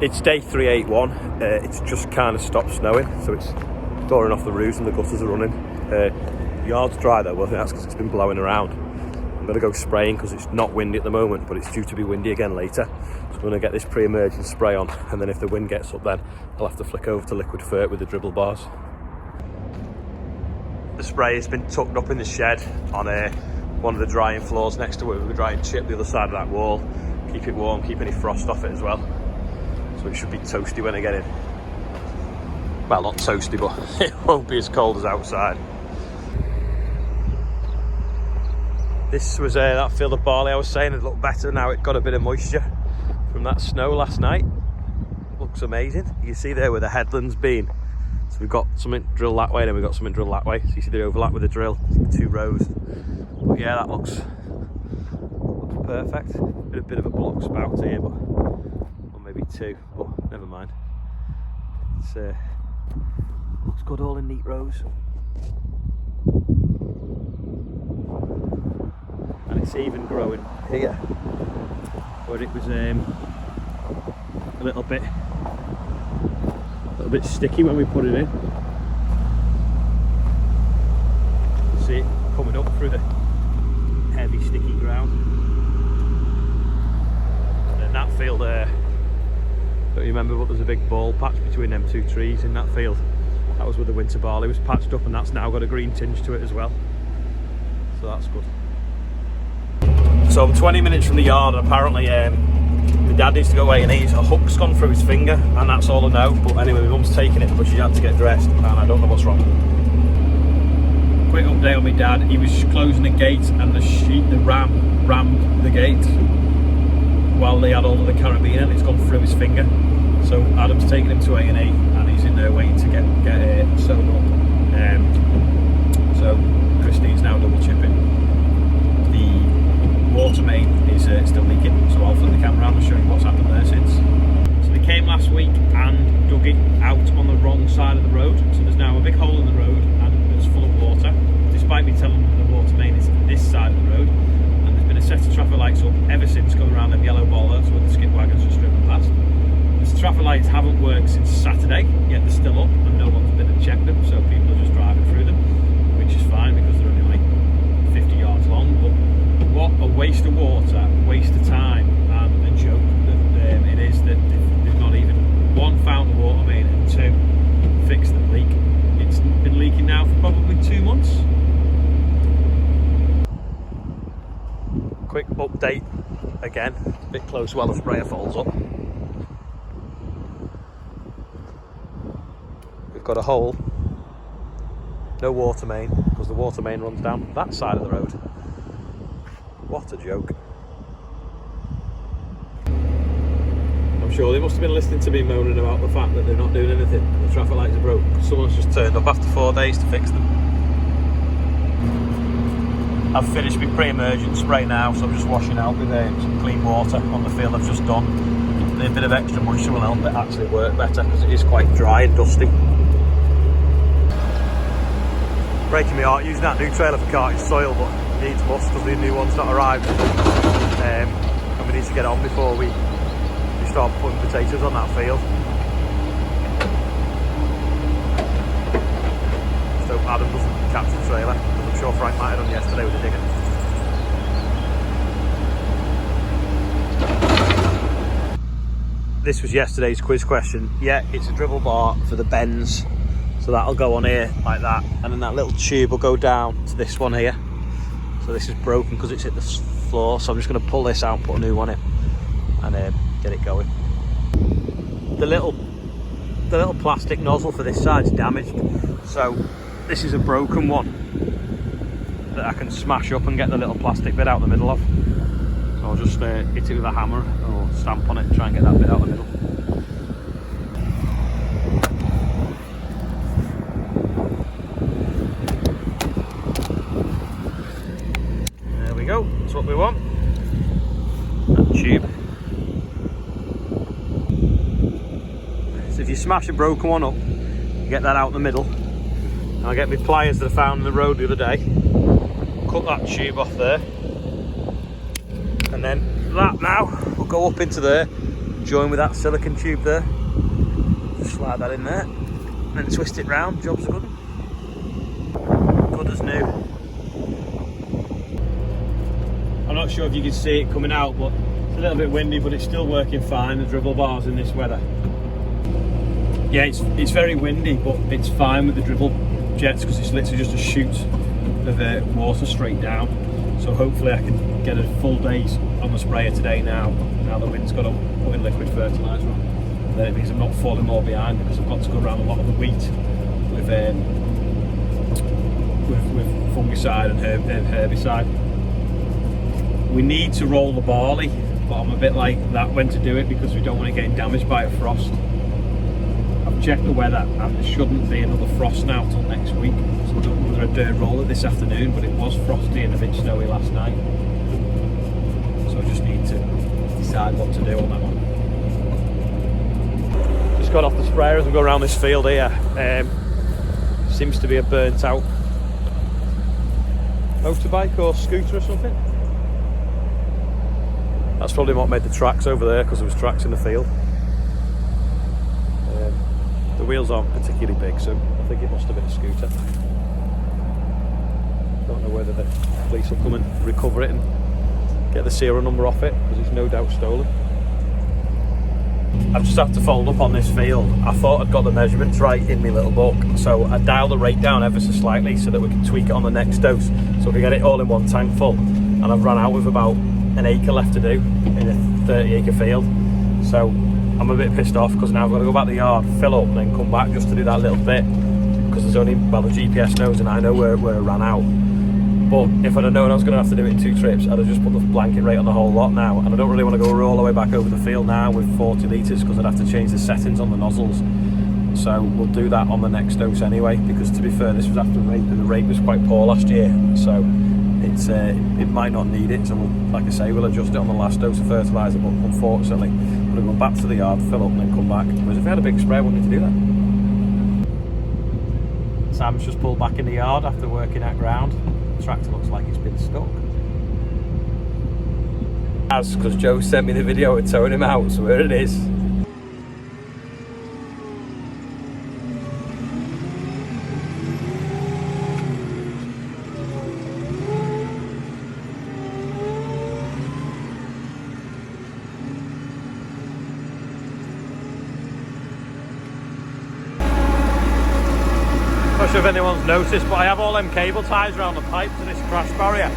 It's day 381. It's just kind of stopped snowing, so it's thawing off the roofs and the gutters are running. Yard's dry though, well, I think that's because it's been blowing around. I'm going to go spraying because it's not windy at the moment, but it's due to be windy again later. So I'm going to get this pre-emergent spray on, and then if the wind gets up then I'll have to flick over to liquid fert with the dribble bars. The spray has been tucked up in the shed on one of the drying floors next to it. We're drying chip the other side of that wall, keep it warm, keep any frost off it as well. So it should be toasty when I get in. Well, not toasty, but it won't be as cold as outside. This was that field of barley I was saying, it looked better now. It got a bit of moisture from that snow last night. Looks amazing. You can see there where the headland's been. So we've got something drilled that way, then we've got something drilled that way. So you see the overlap with the drill, 2 rows. But yeah, that looks perfect. A bit of a block spout here, but maybe 2, but never mind. It's looks good, all in neat rows, and it's even growing here where it was a little bit sticky when we put it in. You see it coming up through the heavy sticky ground, and then that field there. Don't you remember, but there's a big ball patch between them 2 trees in that field. That was where the winter barley was patched up, and that's now got a green tinge to it as well. So that's good. So I'm 20 minutes from the yard, and apparently my dad needs to go away and eat. A hook's gone through his finger, and that's all I know. But anyway, my mum's taking it, but she had to get dressed, and I don't know what's wrong. Quick update on my dad. He was closing the gate, and the ram rammed the gate while they had all of the carabiner, and it's gone through his finger. So Adam's taking him to A&E, and he's in there waiting to get sewn up. So Christine's now double chipping. The water main is still leaking, so I'll flip the camera around and show you what's happened there since. So they came last week and dug it out on the wrong side of the road. So there's now a big hole in the road, and it's full of water, despite me telling them the water main is this side of the road. Been a set of traffic lights up ever since going around them yellow bollards where the skip wagons are stripping past. The traffic lights haven't worked since Saturday, yet they're still up and no one's been and checked them, so people are just driving through them, which is fine because they're only like 50 yards long. But what a waste of water, waste of time, and a joke that it is that they've not even, 1, found the water main, and 2, fixed the leak. It's been leaking now for probably 2 months. Quick update again, a bit close while the sprayer folds up. We've got a hole, no water main, because the water main runs down that side of the road. What a joke. I'm sure they must have been listening to me moaning about the fact that they're not doing anything and the traffic lights are broke. Someone's just turned up after 4 days to fix them. I've finished my pre-emergent spray now, so I'm just washing out with some clean water on the field I've just done. A bit of extra moisture will help it actually work better, because it is quite dry and dusty. Breaking my heart using that new trailer for carting soil, but it needs must because the new one's not arrived. And we need to get on before we start putting potatoes on that field. Just hope Adam doesn't catch the trailer. I'm sure Frank might have done yesterday with the digger. This was yesterday's quiz question. Yeah, it's a dribble bar for the bends. So that'll go on here like that. And then that little tube will go down to this one here. So this is broken because it's hit the floor. So I'm just going to pull this out and put a new one in. And get it going. The little plastic nozzle for this side's damaged. So this is a broken one that I can smash up and get the little plastic bit out the middle of. So I'll just hit it with a hammer or stamp on it and try and get that bit out the middle. There we go, that's what we want. That tube. So if you smash a broken one up, you get that out the middle. And I'll get my pliers that I found on the road the other day. Cut that tube off there, and then that now will go up into there, join with that silicone tube there. Just slide that in there, and then twist it round. Job's good. Good as new. I'm not sure if you can see it coming out, but it's a little bit windy, but it's still working fine, the dribble bars in this weather. Yeah, it's very windy, but it's fine with the dribble jets because it's literally just a chute of water straight down. So hopefully I can get a full day's on the sprayer today now the wind's got to put in liquid fertilizer on. Then it means I'm not falling more behind because I've got to go around a lot of the wheat with fungicide and herbicide. We need to roll the barley, but I'm a bit like that when to do it because we don't want it getting damaged by a frost. I've checked the weather and there shouldn't be another frost now till next week, so we're going to dirt roll it this afternoon, but it was frosty and a bit snowy last night, so I just need to decide what to do on that one. Just got off the sprayer as we go around this field here. Seems to be a burnt out motorbike or scooter or something. That's probably what made the tracks over there, because there was tracks in the field. The wheels aren't particularly big, so I think it must have been a scooter. Don't know whether the police will come and recover it and get the serial number off it, because it's no doubt stolen. I've just had to fold up on this field. I thought I'd got the measurements right in my little book, so I dialed the rate down ever so slightly so that we can tweak it on the next dose, so we can get it all in one tank full. And I've run out with about an acre left to do in a 30-acre field, so I'm a bit pissed off because now I've got to go back to the yard, fill up, and then come back just to do that little bit, because there's only, well, the GPS knows and I know where it ran out. But if I'd have known I was going to have to do it in 2 trips, I'd have just put the blanket rate on the whole lot now, and I don't really want to go all the way back over the field now with 40 litres because I'd have to change the settings on the nozzles. So we'll do that on the next dose anyway, because to be fair, this was after rate, and the rate was quite poor last year, so it might not need it. So we'll, like I say, we'll adjust it on the last dose of fertiliser, but unfortunately I'm going to go back to the yard, fill up and then come back, because if we had a big spray I wouldn't need to do that. Sam's just pulled back in the yard after working at ground. The tractor looks like it's been stuck. That's because Joe sent me the video of towing him out, so here it is. Not sure if anyone's noticed, but I have all them cable ties around the pipe to this crash barrier,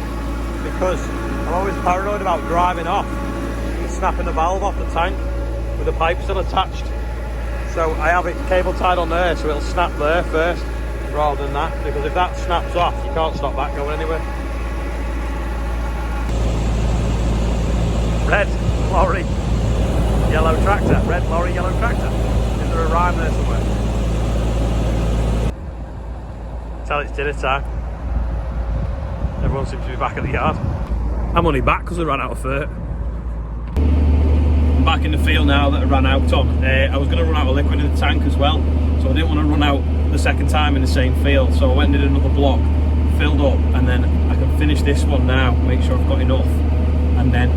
because I'm always paranoid about driving off and snapping the valve off the tank with the pipe still attached. So I have it cable tied on there, so it'll snap there first rather than that, because if that snaps off you can't stop that going anywhere. Red lorry, yellow tractor. Red lorry, yellow tractor. Is there a rhyme there somewhere? Tell it's dinner time. Everyone seems to be back at the yard. I'm only back because I ran out of fert. I'm back in the field now that I ran out on. I was going to run out of liquid in the tank as well, so I didn't want to run out the second time in the same field, so I went and did another block, filled up, and then I can finish this one now, make sure I've got enough, and then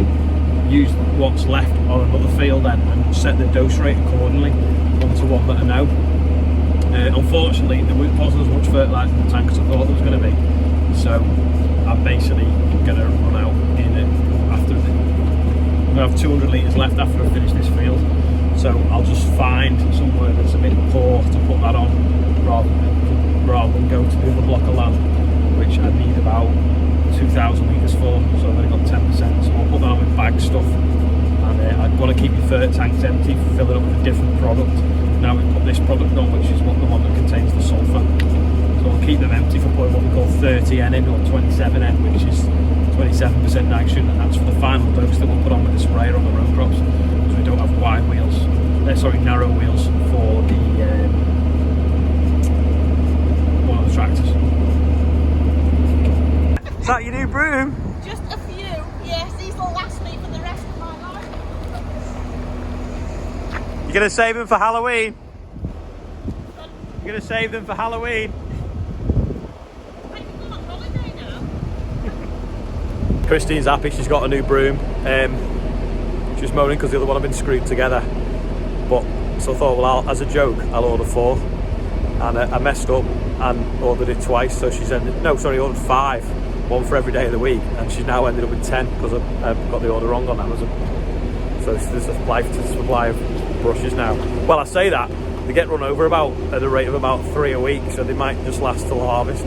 use what's left on another field then and set the dose rate accordingly onto one that I know. Unfortunately, there wasn't as much fertiliser in the tank as I thought there was going to be, so I'm basically going to run out in it after. I'm going to have 200 litres left after I finish this field, so I'll just find somewhere that's a bit poor to put that on, rather than go to the other block of land, which I need about 2,000 litres for, so I've only got 10%, so I'll put that on with bag stuff. And I'd want to keep your fert tanks empty, fill it up with a different product. Now we've put this product on, which is the one that contains the sulphur. So I'll keep them empty for putting what we call 30N in, or 27N, which is 27% nitrogen, and that's for the final dose that we'll put on with the sprayer on the row crops, because we don't have wide wheels, narrow wheels for the one of the tractors. Is that your new broom? Just a few, yes, these will last me for the rest of my life. You're going to save them for Halloween? You're going to save them for Halloween? I can go on holiday now. Christine's happy she's got a new broom. She was moaning because the other one had been screwed together. But so I thought, well, as a joke, I'll order 4. And I messed up and ordered it twice. So she's ended, no, sorry, ordered 5, 1 for every day of the week, and she's now ended up with 10 because I got the order wrong on Amazon. So there's a supply of brushes now. Well, I say that they get run over at a rate of about 3 a week, so they might just last till harvest.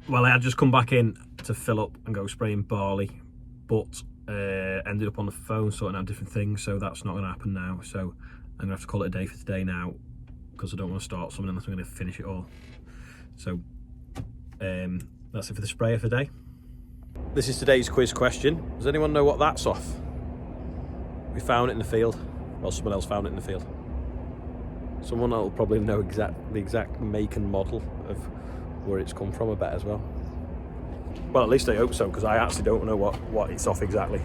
Well, I had just come back in to fill up and go spraying barley, but ended up on the phone sorting out different things, so that's not going to happen now. So I'm going to have to call it a day for today now, because I don't want to start something unless I'm going to finish it all. So that's it for the sprayer for today. This is today's quiz question. Does anyone know what that's off? We found it in the field. Well, someone else found it in the field. Someone will probably know the exact make and model of where it's come from, I bet, as well. Well, at least I hope so, because I actually don't know what it's off exactly.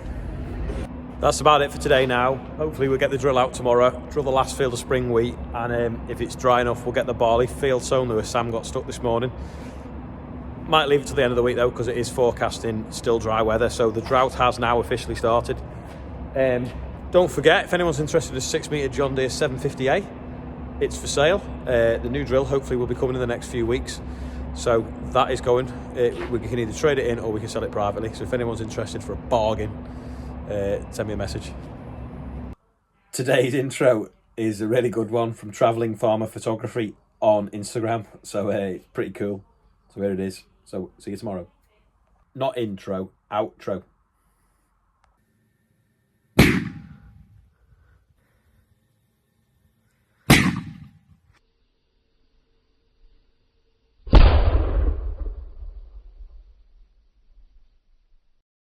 That's about it for today now. Hopefully we'll get the drill out tomorrow, drill the last field of spring wheat, and if it's dry enough, we'll get the barley field sown. There was Sam got stuck this morning. Might leave it till the end of the week though, because it is forecasting still dry weather, so the drought has now officially started. Don't forget, if anyone's interested in a 6-metre John Deere 750A, it's for sale. The new drill hopefully will be coming in the next few weeks. So that is going. We can either trade it in or we can sell it privately. So if anyone's interested for a bargain, send me a message. Today's intro is a really good one from Travelling Farmer Photography on Instagram. So it's pretty cool. So here it is. So see you tomorrow. Not intro, outro.